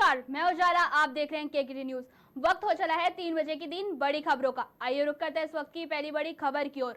नमस्कार, मैं उजाला। आप देख रहे हैं केकेडी न्यूज। वक्त हो चला है 3 बजे के दिन बड़ी खबरों का। आइए रुक करते हैं इस वक्त की पहली बड़ी खबर की ओर।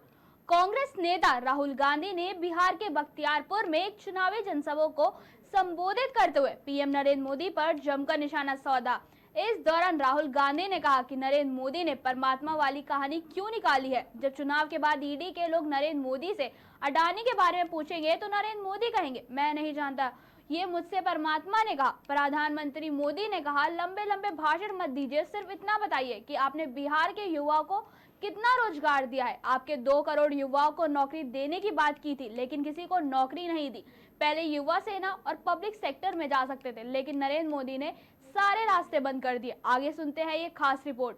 कांग्रेस नेता राहुल गांधी ने बिहार के बख्तियारपुर में एक चुनावी जनसभा को संबोधित करते हुए पीएम नरेंद्र मोदी पर जमकर निशाना साधा। इस दौरान राहुल गांधी ने कहा कि नरेंद्र मोदी ने परमात्मा वाली कहानी क्यों निकाली है। जब चुनाव के बाद ईडी के लोग नरेंद्र मोदी से अडानी के बारे में पूछेंगे तो नरेंद्र मोदी कहेंगे मैं नहीं जानता, ये मुझसे परमात्मा ने कहा। प्रधानमंत्री मोदी ने कहा लंबे लंबे भाषण मत दीजिए, सिर्फ इतना बताइए कि आपने बिहार के युवाओं को कितना रोजगार दिया है। आपके 2 करोड़ युवाओं को नौकरी देने की बात की थी, लेकिन किसी को नौकरी नहीं दी। पहले युवा सेना और पब्लिक सेक्टर में जा सकते थे, लेकिन नरेंद्र मोदी ने सारे रास्ते बंद कर दिए। आगे सुनते हैं ये खास रिपोर्ट।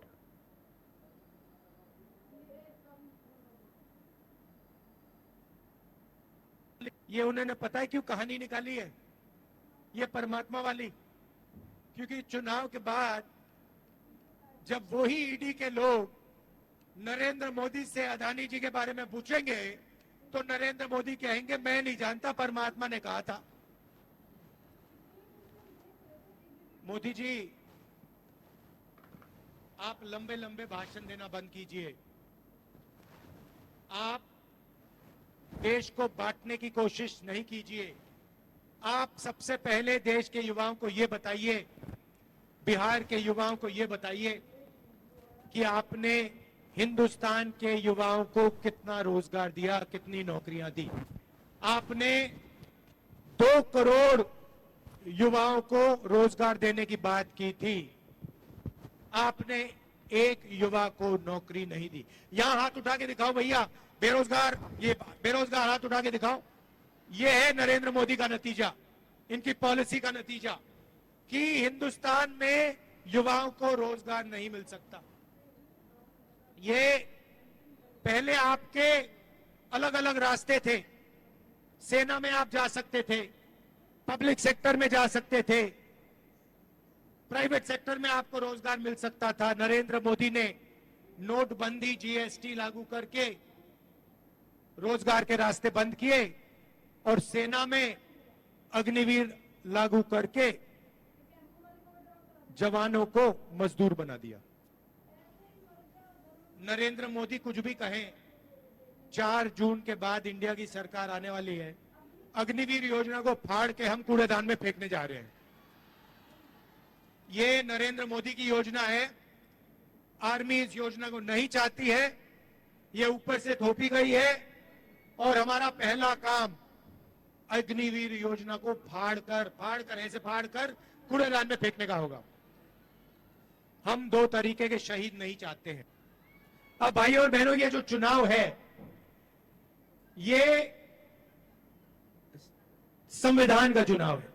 ये उन्होंने पता है क्यों कहानी निकाली है, ये परमात्मा वाली। क्योंकि चुनाव के बाद जब वही ईडी के लोग नरेंद्र मोदी से अडानी जी के बारे में पूछेंगे तो नरेंद्र मोदी कहेंगे मैं नहीं जानता, परमात्मा ने कहा था। मोदी जी, आप लंबे लंबे भाषण देना बंद कीजिए। आप देश को बांटने की कोशिश नहीं कीजिए। आप सबसे पहले देश के युवाओं को यह बताइए, बिहार के युवाओं को यह बताइए कि आपने हिंदुस्तान के युवाओं को कितना रोजगार दिया, कितनी नौकरियां दी। आपने 2 करोड़ युवाओं को रोजगार देने की बात की थी, आपने एक युवा को नौकरी नहीं दी। यहां हाथ उठा के दिखाओ भैया, बेरोजगार, ये बेरोजगार हाथ उठा के दिखाओ। ये है नरेंद्र मोदी का नतीजा, इनकी पॉलिसी का नतीजा कि हिंदुस्तान में युवाओं को रोजगार नहीं मिल सकता। ये पहले आपके अलग अलग रास्ते थे। सेना में आप जा सकते थे, पब्लिक सेक्टर में जा सकते थे, प्राइवेट सेक्टर में आपको रोजगार मिल सकता था। नरेंद्र मोदी ने नोटबंदी, जीएसटी लागू करके रोजगार के रास्ते बंद किए और सेना में अग्निवीर लागू करके जवानों को मजदूर बना दिया। नरेंद्र मोदी कुछ भी कहें, 4 जून के बाद इंडिया की सरकार आने वाली है। अग्निवीर योजना को फाड़ के हम कूड़ेदान में फेंकने जा रहे हैं। ये नरेंद्र मोदी की योजना है। आर्मी इस योजना को नहीं चाहती है, ये ऊपर से थोपी गई है और हमारा पहला काम अग्निवीर योजना को फाड़ कर कूड़ेदान में फेंकने का होगा। हम 2 तरीके के शहीद नहीं चाहते हैं। अब भाई और बहनों, ये जो चुनाव है ये संविधान का चुनाव है।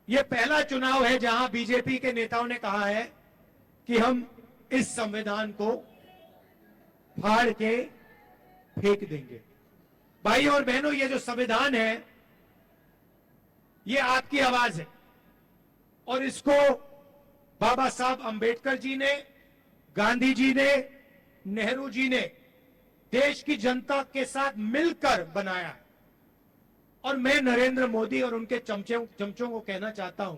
ये पहला चुनाव है जहां बीजेपी के नेताओं ने कहा है कि हम इस संविधान को फाड़ के फेंक देंगे। भाई और बहनों, ये जो संविधान है ये आपकी आवाज है और इसको बाबा साहब अंबेडकर जी ने, गांधी जी ने, नेहरू जी ने देश की जनता के साथ मिलकर बनाया है। और मैं नरेंद्र मोदी और उनके चमचों को कहना चाहता हूं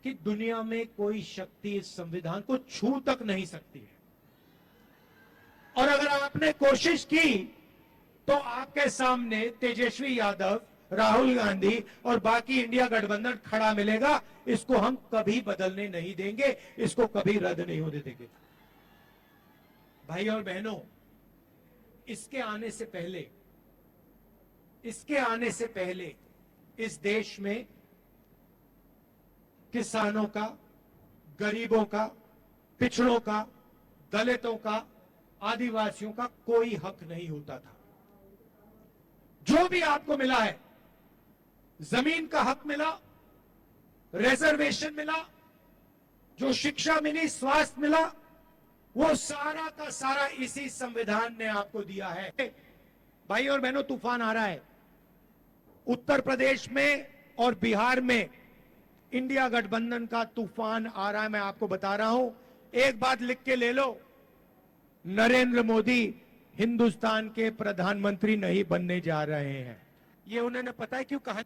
कि दुनिया में कोई शक्ति इस संविधान को छू तक नहीं सकती है। और अगर आपने कोशिश की तो आपके सामने तेजस्वी यादव, राहुल गांधी और बाकी इंडिया गठबंधन खड़ा मिलेगा। इसको हम कभी बदलने नहीं देंगे, इसको कभी रद्द नहीं होने देंगे। भाई और बहनों, इसके आने से पहले इस देश में किसानों का, गरीबों का, पिछड़ों का, दलितों का, आदिवासियों का कोई हक नहीं होता था। जो भी आपको मिला है, जमीन का हक मिला, रिजर्वेशन मिला, जो शिक्षा मिली, स्वास्थ्य मिला, वो सारा का सारा इसी संविधान ने आपको दिया है। भाई और बहनों, तूफान आ रहा है। उत्तर प्रदेश में और बिहार में इंडिया गठबंधन का तूफान आ रहा है। मैं आपको बता रहा हूं, एक बात लिख के ले लो, नरेंद्र मोदी हिंदुस्तान के प्रधानमंत्री नहीं बनने जा रहे हैं। ये उन्होंने पता है क्यों कहा।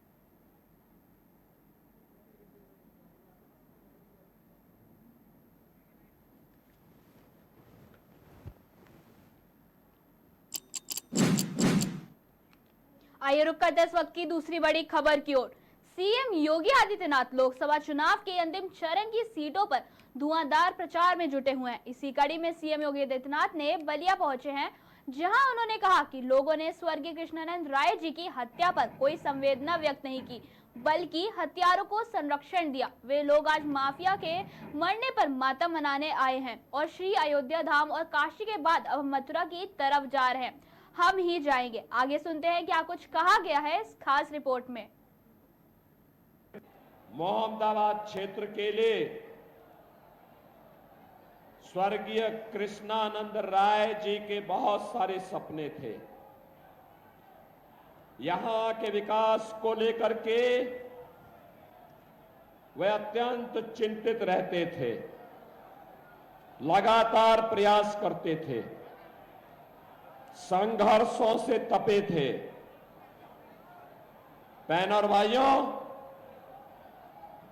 आइए रुक करते हैं इस वक्त की दूसरी बड़ी खबर की ओर। सीएम योगी आदित्यनाथ लोकसभा चुनाव के अंतिम चरण की सीटों पर धुआंधार प्रचार में जुटे हुए हैं। इसी कड़ी में सीएम योगी आदित्यनाथ ने बलिया पहुंचे हैं, जहां उन्होंने कहा कि लोगों ने स्वर्गीय कृष्णानंद राय जी की हत्या पर कोई संवेदना व्यक्त नहीं की, बल्कि हत्यारों को संरक्षण दिया। वे लोग आज माफिया के मरने पर मातम मनाने आए हैं और श्री अयोध्या धाम और काशी के बाद अब मथुरा की तरफ जा रहे हैं। हम ही जाएंगे। आगे सुनते हैं क्या कुछ कहा गया है इस खास रिपोर्ट में। मोहम्मदाबाद क्षेत्र के लिए स्वर्गीय कृष्णानंद राय जी के बहुत सारे सपने थे। यहां के विकास को लेकर के वे अत्यंत चिंतित रहते थे, लगातार प्रयास करते थे, संघर्षों से तपे थे। बहनों और भाइयों,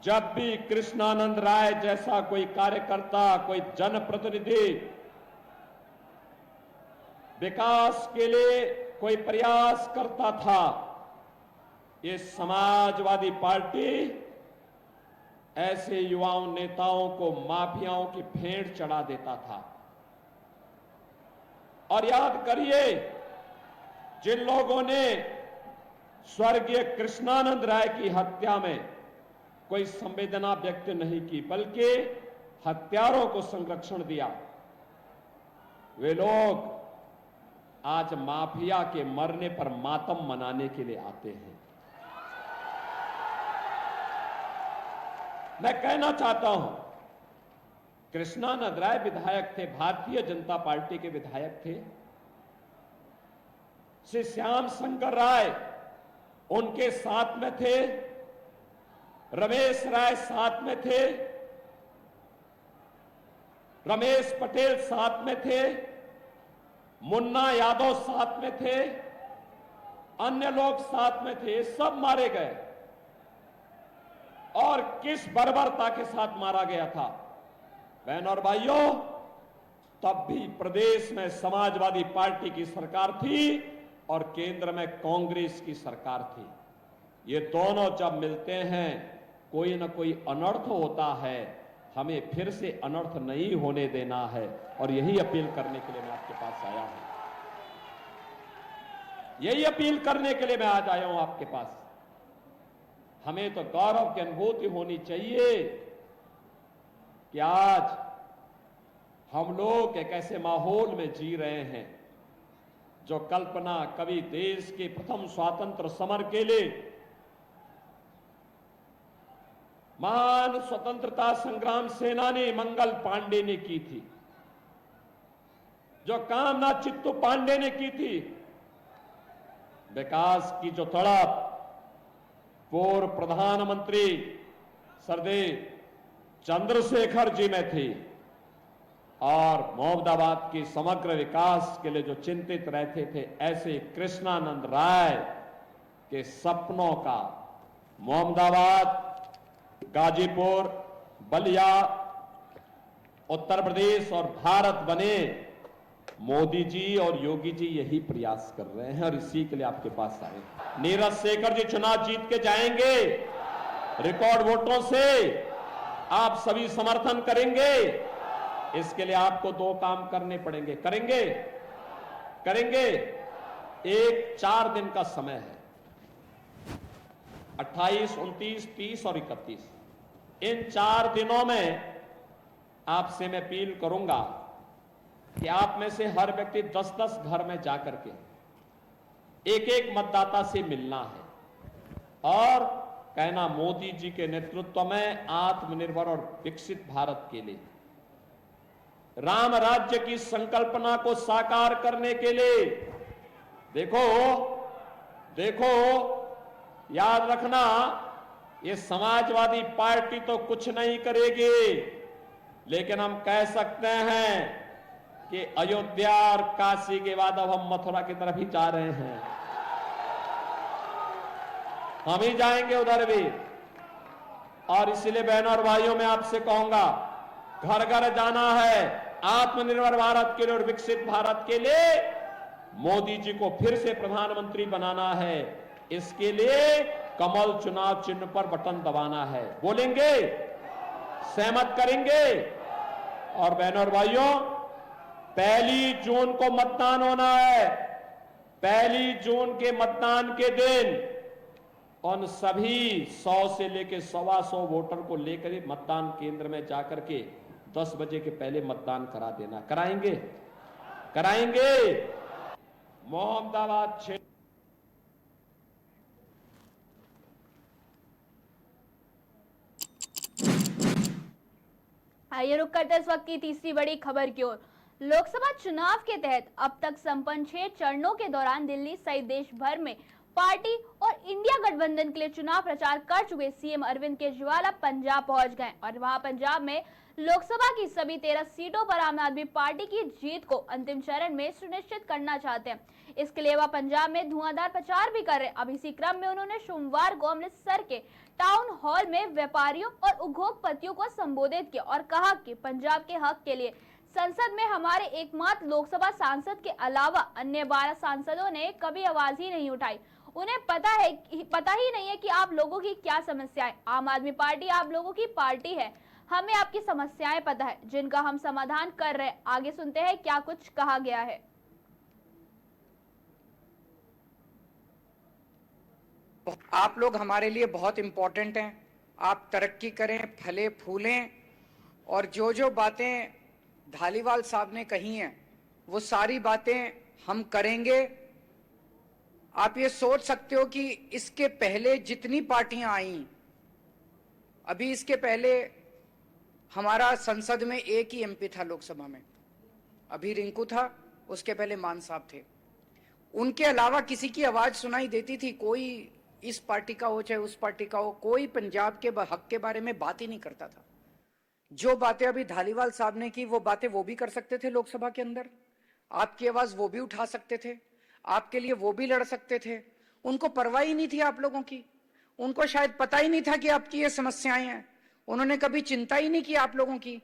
जब भी कृष्णानंद राय जैसा कोई कार्यकर्ता, कोई जनप्रतिनिधि विकास के लिए कोई प्रयास करता था, ये समाजवादी पार्टी ऐसे युवाओं नेताओं को माफियाओं की भेंट चढ़ा देता था। और याद करिए, जिन लोगों ने स्वर्गीय कृष्णानंद राय की हत्या में कोई संवेदना व्यक्त नहीं की, बल्कि हत्यारों को संरक्षण दिया, वे लोग आज माफिया के मरने पर मातम मनाने के लिए आते हैं। मैं कहना चाहता हूं, कृष्णानंद राय विधायक थे, भारतीय जनता पार्टी के विधायक थे। श्री श्याम शंकर राय उनके साथ में थे, रमेश राय साथ में थे, रमेश पटेल साथ में थे, मुन्ना यादव साथ में थे, अन्य लोग साथ में थे, सब मारे गए। और किस बर्बरता के साथ मारा गया था बहनों और भाइयों, तब भी प्रदेश में समाजवादी पार्टी की सरकार थी और केंद्र में कांग्रेस की सरकार थी। ये दोनों जब मिलते हैं, कोई ना कोई अनर्थ होता है। हमें फिर से अनर्थ नहीं होने देना है, और यही अपील करने के लिए मैं आपके पास आया हूं। यही अपील करने के लिए मैं आज आया हूं आपके पास। हमें तो गौरव की अनुभूति होनी चाहिए कि आज हम लोग एक ऐसे माहौल में जी रहे हैं जो कल्पना कभी देश के प्रथम स्वातंत्र समर के लिए महान स्वतंत्रता संग्राम सेनानी मंगल पांडे ने की थी, जो कामना चित्तू पांडे ने की थी। विकास की जो तड़प पूर्व प्रधानमंत्री सरदेव चंद्रशेखर जी में थी, और मोहम्मदाबाद की समग्र विकास के लिए जो चिंतित रहते थे, ऐसे कृष्णानंद राय के सपनों का मोहम्मदाबाद, गाजीपुर, बलिया, उत्तर प्रदेश और भारत बने। मोदी जी और योगी जी यही प्रयास कर रहे हैं, और इसी के लिए आपके पास आए। नीरज शेखर जी चुनाव जीत के जाएंगे रिकॉर्ड वोटों से। आप सभी समर्थन करेंगे। इसके लिए आपको दो काम करने पड़ेंगे। करेंगे। एक 4 दिन का समय है, 28, 29, 30 और 31। इन 4 दिनों में आपसे मैं अपील करूंगा कि आप में से हर व्यक्ति 10-10 घर में जाकर के एक मतदाता से मिलना है और कहना, मोदी जी के नेतृत्व में आत्मनिर्भर और विकसित भारत के लिए, राम राज्य की संकल्पना को साकार करने के लिए, देखो याद रखना, ये समाजवादी पार्टी तो कुछ नहीं करेगी, लेकिन हम कह सकते हैं कि अयोध्या और काशी के बाद अब हम मथुरा की तरफ ही जा रहे हैं। हम ही जाएंगे उधर भी। और इसलिए बहनों और भाइयों, मैं आपसे कहूंगा, घर घर जाना है, आत्मनिर्भर भारत के लिए और विकसित भारत के लिए मोदी जी को फिर से प्रधानमंत्री बनाना है। इसके लिए कमल चुनाव चिन्ह पर बटन दबाना है। बोलेंगे, सहमत करेंगे। और बहनों और भाइयों, 1 जून को मतदान होना है। 1 जून के मतदान के दिन उन सभी 100 से लेकर 125 वोटर को लेकर मतदान केंद्र में जाकर के 10 बजे के पहले मतदान करा देना। कराएंगे, कराएंगे। मोहम्मदाबाद क्षेत्र आइए रुक करते इस वक्त की तीसरी बड़ी खबर की ओर। लोकसभा चुनाव के तहत अब तक संपन्न 6 चरणों के दौरान दिल्ली सहित देश भर में पार्टी और इंडिया गठबंधन के लिए चुनाव प्रचार कर चुके सीएम अरविंद केजरीवाल अब पंजाब पहुंच गए और वहां पंजाब में लोकसभा की सभी 13 सीटों पर आम आदमी पार्टी की जीत को अंतिम चरण में सुनिश्चित करना चाहते हैं। इसके लिए वह पंजाब में धुआंधार प्रचार भी कर रहे हैं। अब इसी क्रम में उन्होंने सोमवार को अमृतसर के टाउन हॉल में व्यापारियों और उद्योगपतियों को संबोधित किया और कहा कि पंजाब के हक के लिए संसद में हमारे एकमात्र लोकसभा सांसद के अलावा अन्य 12 सांसदों ने कभी आवाज ही नहीं उठाई। उन्हें पता ही नहीं है कि आप लोगों की क्या समस्या है। आम आदमी पार्टी आप लोगों की पार्टी है। हमें आपकी समस्याएं पता है जिनका हम समाधान कर रहे हैं। आगे सुनते हैं क्या कुछ कहा गया है। आप लोग हमारे लिए बहुत इंपॉर्टेंट हैं। आप तरक्की करें, फले फूलें, और जो जो बातें धालीवाल साहब ने कही हैं वो सारी बातें हम करेंगे। आप ये सोच सकते हो कि इसके पहले जितनी पार्टियां आई, अभी इसके पहले हमारा संसद में एक ही एमपी था लोकसभा में, अभी रिंकू था, उसके पहले मान साहब थे। उनके अलावा किसी की आवाज सुनाई देती थी? कोई इस पार्टी का हो चाहे उस पार्टी का हो, कोई पंजाब के हक के बारे में बात ही नहीं करता था। जो बातें अभी धालीवाल साहब ने की वो बातें वो भी कर सकते थे लोकसभा के अंदर। आपकी आवाज वो भी उठा सकते थे, आपके लिए वो भी लड़ सकते थे। उनको परवाह ही नहीं थी आप लोगों की। उनको शायद पता ही नहीं था कि आपकी ये समस्याएं हैं। उन्होंने कभी चिंता ही नहीं की आप लोगों की।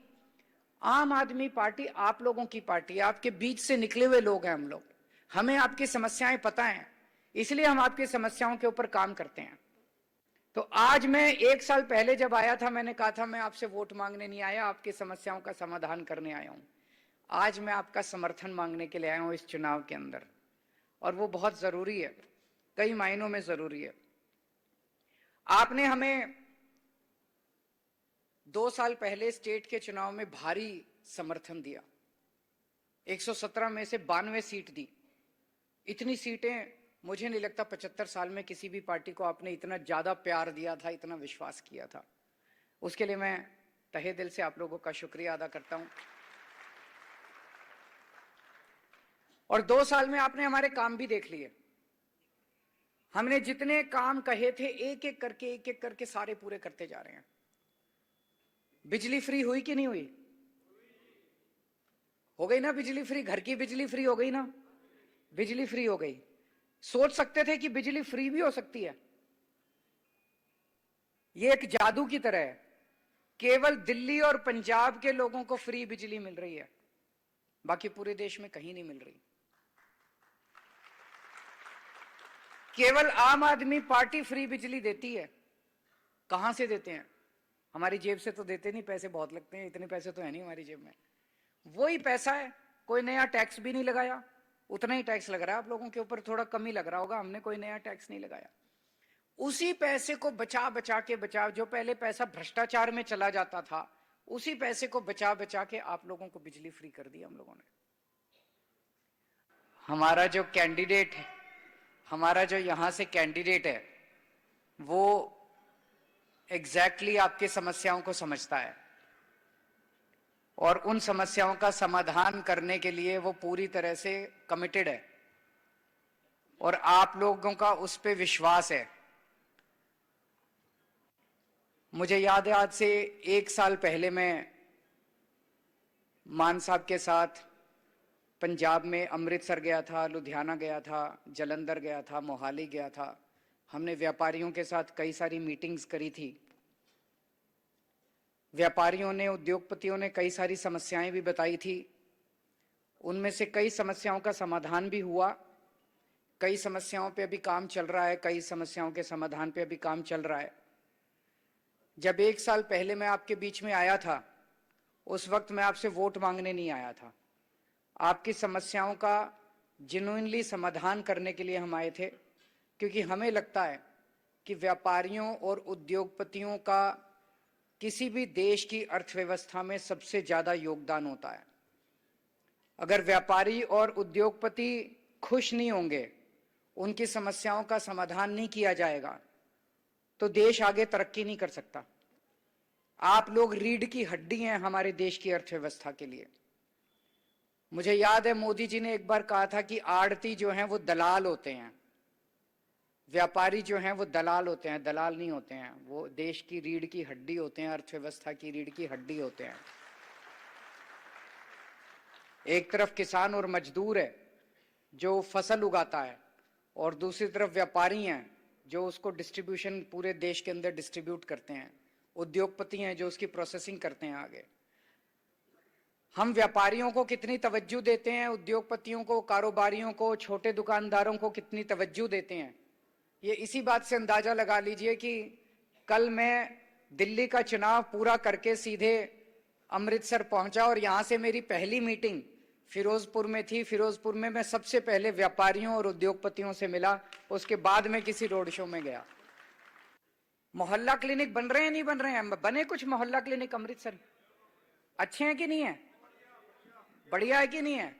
आम आदमी पार्टी आप लोगों की पार्टी है, आपके बीच से निकले हुए लोग हैं हम लोग। हमें आपकी समस्याएं पता हैं, इसलिए हम आपकी समस्याओं के ऊपर काम करते हैं। तो आज मैं 1 साल पहले जब आया था, मैंने कहा था मैं आपसे वोट मांगने नहीं आया, आपकी समस्याओं का समाधान करने आया हूं। आज मैं आपका समर्थन मांगने के लिए आया हूं इस चुनाव के अंदर, और वो बहुत जरूरी है, कई मायनों में जरूरी है। आपने हमें 2 साल पहले स्टेट के चुनाव में भारी समर्थन दिया, 117 में से 92 सीट दी। इतनी सीटें मुझे नहीं लगता 75 साल में किसी भी पार्टी को आपने इतना ज्यादा प्यार दिया था, इतना विश्वास किया था। उसके लिए मैं तहे दिल से आप लोगों का शुक्रिया अदा करता हूं। और 2 साल में आपने हमारे काम भी देख लिए। हमने जितने काम कहे थे एक एक करके सारे पूरे करते जा रहे हैं। बिजली फ्री हुई कि नहीं हुई? हो गई ना बिजली फ्री? घर की बिजली फ्री हो गई ना? बिजली फ्री हो गई। सोच सकते थे कि बिजली फ्री भी हो सकती है? ये एक जादू की तरह है। केवल दिल्ली और पंजाब के लोगों को फ्री बिजली मिल रही है, बाकी पूरे देश में कहीं नहीं मिल रही। केवल आम आदमी पार्टी फ्री बिजली देती है। कहां से देते हैं? हमारी जेब से तो देते नहीं, पैसे बहुत लगते हैं, इतने पैसे तो है नहीं हमारी जेब में। वही पैसा है, कोई नया टैक्स भी नहीं लगाया, उतना ही टैक्स लग रहा है आप लोगों के ऊपर, थोड़ा कम ही लग रहा होगा, हमने कोई नया टैक्स नहीं लगाया। उसी पैसे को बचा जो पहले पैसा भ्रष्टाचार में चला जाता था, उसी पैसे को बचा के आप लोगों को बिजली फ्री कर दी हम लोगों ने। हमारा जो कैंडिडेट है, हमारा जो यहां से कैंडिडेट है, वो एग्जैक्टली आपकी समस्याओं को समझता है और उन समस्याओं का समाधान करने के लिए वो पूरी तरह से कमिटेड है और आप लोगों का उस पे विश्वास है। मुझे याद है, आज से 1 साल पहले मैं मान साहब के साथ पंजाब में अमृतसर गया था, लुधियाना गया था, जलंधर गया था, मोहाली गया था। हमने व्यापारियों के साथ कई सारी मीटिंग्स करी थी। व्यापारियों ने, उद्योगपतियों ने कई सारी समस्याएं भी बताई थी। उनमें से कई समस्याओं का समाधान भी हुआ, कई समस्याओं पे अभी काम चल रहा है, कई समस्याओं के समाधान पे अभी काम चल रहा है। जब 1 साल पहले मैं आपके बीच में आया था, उस वक्त मैं आपसे वोट मांगने नहीं आया था। आपकी समस्याओं का जेन्युइनली समाधान करने के लिए हम आए थे, क्योंकि हमें लगता है कि व्यापारियों और उद्योगपतियों का किसी भी देश की अर्थव्यवस्था में सबसे ज्यादा योगदान होता है। अगर व्यापारी और उद्योगपति खुश नहीं होंगे, उनकी समस्याओं का समाधान नहीं किया जाएगा, तो देश आगे तरक्की नहीं कर सकता। आप लोग रीढ़ की हड्डी हैं हमारे देश की अर्थव्यवस्था के लिए। मुझे याद है मोदी जी ने एक बार कहा था कि आड़ती जो हैं वो दलाल होते हैं, व्यापारी जो हैं वो दलाल होते हैं, दलाल नहीं होते हैं। वो देश की रीढ़ की हड्डी होते हैं, अर्थव्यवस्था की रीढ़ की हड्डी होते हैं। एक तरफ किसान और मजदूर है जो फसल उगाता है, और दूसरी तरफ व्यापारी हैं जो उसको डिस्ट्रीब्यूशन पूरे देश के अंदर डिस्ट्रीब्यूट करते हैं, उद्योगपति हैं जो उसकी प्रोसेसिंग करते हैं आगे। हम व्यापारियों को कितनी तवज्जो देते हैं, उद्योगपतियों को, कारोबारियों को, छोटे दुकानदारों को कितनी तवज्जो देते हैं, ये इसी बात से अंदाजा लगा लीजिए कि कल मैं दिल्ली का चुनाव पूरा करके सीधे अमृतसर पहुंचा और यहां से मेरी पहली मीटिंग फिरोजपुर में थी। फिरोजपुर में मैं सबसे पहले व्यापारियों और उद्योगपतियों से मिला, उसके बाद मैं किसी रोड शो में गया। मोहल्ला क्लिनिक बन रहे हैं, नहीं बन रहे हैं? बने कुछ मोहल्ला क्लिनिक अमृतसर? अच्छे हैं कि नहीं है? बढ़िया है कि नहीं है?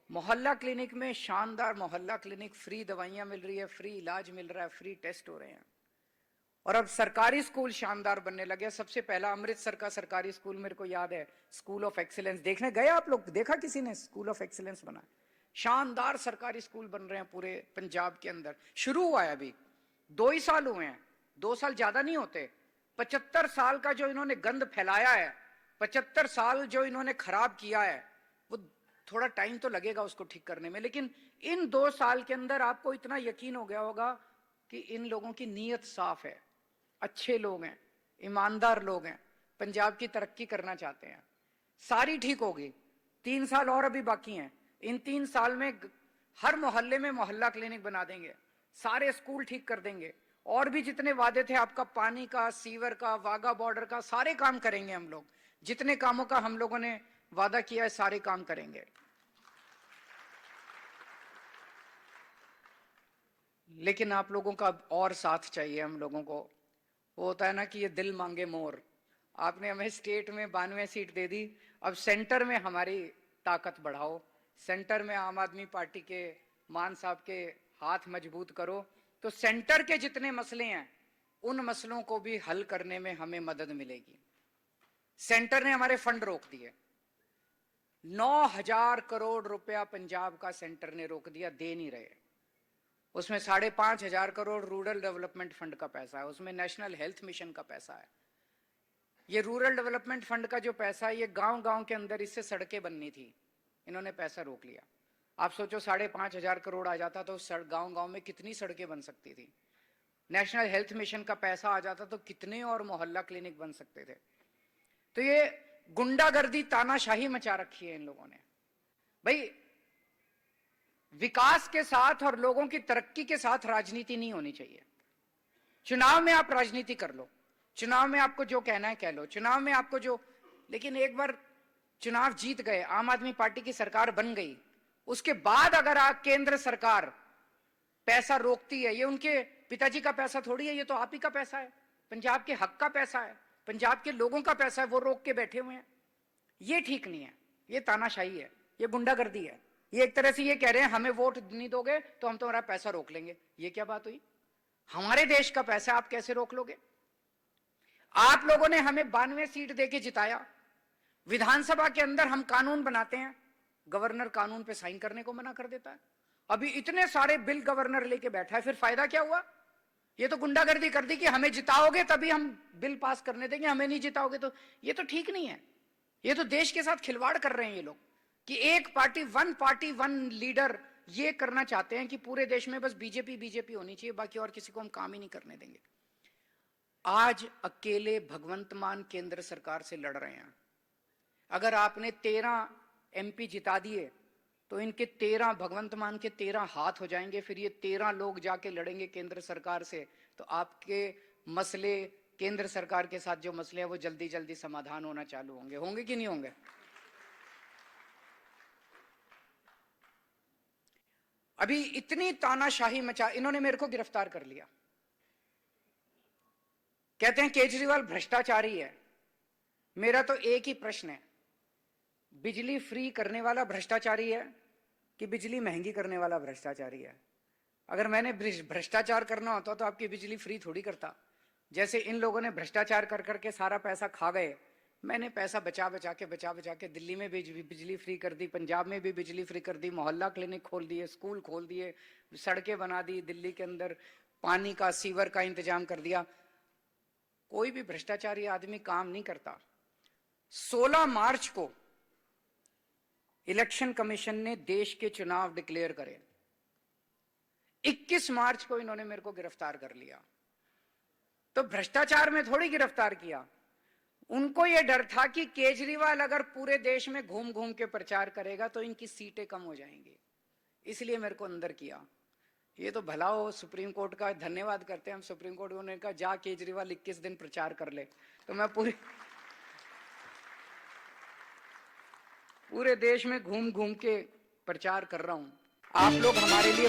मोहल्ला क्लिनिक में शानदार मोहल्ला क्लिनिक, फ्री दवाइयां मिल रही है, फ्री इलाज मिल रहा है, फ्री टेस्ट हो रहे हैं। और अब सरकारी स्कूल शानदार बनने लगे। सबसे पहला अमृतसर का सरकारी स्कूल मेरे को याद है, स्कूल ऑफ एक्सीलेंस। देखने गए आप लोग? देखा किसी ने स्कूल ऑफ एक्सीलेंस बना? शानदार सरकारी स्कूल बन रहे हैं पूरे पंजाब के अंदर। शुरू हुआ है अभी, 2 ही साल हुए हैं, 2 साल ज्यादा नहीं होते। 75 साल का जो इन्होंने गंद फैलाया है, 75 साल जो इन्होंने खराब किया है, वो थोड़ा टाइम तो लगेगा उसको ठीक करने में, लेकिन इन 2 साल के अंदर आपको इतना यकीन हो गया होगा कि इन लोगों की नीयत साफ है, अच्छे लोग हैं, ईमानदार लोग हैं, पंजाब की तरक्की करना चाहते हैं। सारी ठीक होगी। 3 साल और अभी बाकी हैं। इन 3 साल में हर मोहल्ले में मोहल्ला क्लिनिक बना देंगे, सारे स्कूल ठीक कर देंगे, और भी जितने वादे थे आपका, पानी का, सीवर का, वाघा बॉर्डर का, सारे काम करेंगे हम लोग। जितने कामों का हम लोगों ने वादा किया है, सारे काम करेंगे। लेकिन आप लोगों का और साथ चाहिए हम लोगों को। वो होता है ना कि ये दिल मांगे मोर। आपने हमें स्टेट में 92 सीट दे दी, अब सेंटर में हमारी ताकत बढ़ाओ, सेंटर में आम आदमी पार्टी के मान साहब के हाथ मजबूत करो, तो सेंटर के जितने मसले हैं उन मसलों को भी हल करने में हमें मदद मिलेगी। सेंटर ने हमारे फंड रोक दिए, 9,000 करोड़ रुपया पंजाब का सेंटर ने रोक दिया, दे नहीं रहे। उसमें 5,500 करोड़ रूरल डेवलपमेंट फंड का पैसा है, उसमें नेशनल हेल्थ मिशन का पैसा है। ये रूरल डेवलपमेंट फंड का जो पैसा है, ये गांव-गांव के अंदर इससे सड़कें बननी थी, इन्होंने पैसा रोक लिया। आप सोचो 5,500 करोड़ आ जाता तो गांव-गांव में कितनी सड़कें बन सकती थी। नेशनल हेल्थ मिशन का पैसा आ जाता तो कितने और मोहल्ला क्लिनिक बन सकते थे। तो ये गुंडागर्दी, तानाशाही मचा रखी है इन लोगों ने। भाई, विकास के साथ और लोगों की तरक्की के साथ राजनीति नहीं होनी चाहिए। चुनाव में आप राजनीति कर लो, चुनाव में आपको जो कहना है कह लो, चुनाव में आपको जो, लेकिन एक बार चुनाव जीत गए, आम आदमी पार्टी की सरकार बन गई, उसके बाद अगर आप केंद्र सरकार पैसा रोकती है, ये उनके पिताजी का पैसा थोड़ी है, ये तो आप ही का पैसा है, पंजाब के हक का पैसा है, पंजाब के लोगों का पैसा है, वो रोक के बैठे हुए हैं। ये ठीक नहीं है, ये तानाशाही है, ये गुंडागर्दी है। ये एक तरह से ये कह रहे हैं हमें वोट नहीं दोगे तो हम तुम्हारा पैसा रोक लेंगे। ये क्या बात हुई? हमारे देश का पैसा आप कैसे रोक लोगे? आप लोगों ने हमें 92 सीट देके जिताया, विधानसभा के अंदर हम कानून बनाते हैं, गवर्नर कानून पे साइन करने को मना कर देता है। अभी इतने सारे बिल गवर्नर लेके बैठा है, फिर फायदा क्या हुआ? ये तो गुंडागर्दी कर दी कि हमें जिताओगे तभी हम बिल पास करने देंगे, हमें नहीं जिताओगे तो। ये तो ठीक नहीं है, ये तो देश के साथ खिलवाड़ कर रहे हैं ये लोग कि एक पार्टी वन लीडर, ये करना चाहते हैं कि पूरे देश में बस बीजेपी होनी चाहिए, बाकी और किसी को हम काम ही नहीं करने देंगे। आज अकेले भगवंत मान केंद्र सरकार से लड़ रहे हैं। अगर आपने 13 MP जिता दिए तो इनके 13 भगवंत मान के 13 हाथ हो जाएंगे, फिर ये 13 लोग जाके लड़ेंगे केंद्र सरकार से, तो आपके मसले केंद्र सरकार के साथ जो मसले हैं वो जल्दी जल्दी समाधान होना चालू होंगे। होंगे कि नहीं होंगे? अभी इतनी तानाशाही मचा, इन्होंने मेरे को गिरफ्तार कर लिया, कहते हैं केजरीवाल भ्रष्टाचारी है। मेरा तो एक ही प्रश्न है, बिजली फ्री करने वाला भ्रष्टाचारी है कि बिजली महंगी करने वाला भ्रष्टाचारी है? अगर मैंने भ्रष्टाचार करना होता तो आपकी बिजली फ्री थोड़ी करता। जैसे इन लोगों ने भ्रष्टाचार कर करके सारा पैसा खा गए, मैंने पैसा बचा बचा के दिल्ली में भी बिजली फ्री कर दी, पंजाब में भी बिजली फ्री कर दी, मोहल्ला क्लिनिक खोल दिए, स्कूल खोल दिए, सड़कें बना दी, दिल्ली के अंदर पानी का सीवर का इंतजाम कर दिया। कोई भी भ्रष्टाचारी आदमी काम नहीं करता। 16 मार्च को इलेक्शन कमीशन ने देश के चुनाव डिक्लेयर करे, 21 मार्च को इन्होंने मेरे को गिरफ्तार कर लिया। तो भ्रष्टाचार में थोड़ी गिरफ्तार किया, उनको यह डर था कि केजरीवाल अगर पूरे देश में घूम घूम के प्रचार करेगा तो इनकी सीटें कम हो जाएंगी, इसलिए मेरे को अंदर किया। ये तो भला हो, सुप्रीम कोर्ट का धन्यवाद करते हैं हम। सुप्रीम कोर्ट ने कहा जा केजरीवाल 21 दिन प्रचार कर ले, तो मैं पूरे देश में घूम घूम के प्रचार कर रहा हूं। आप लोग हमारे लिए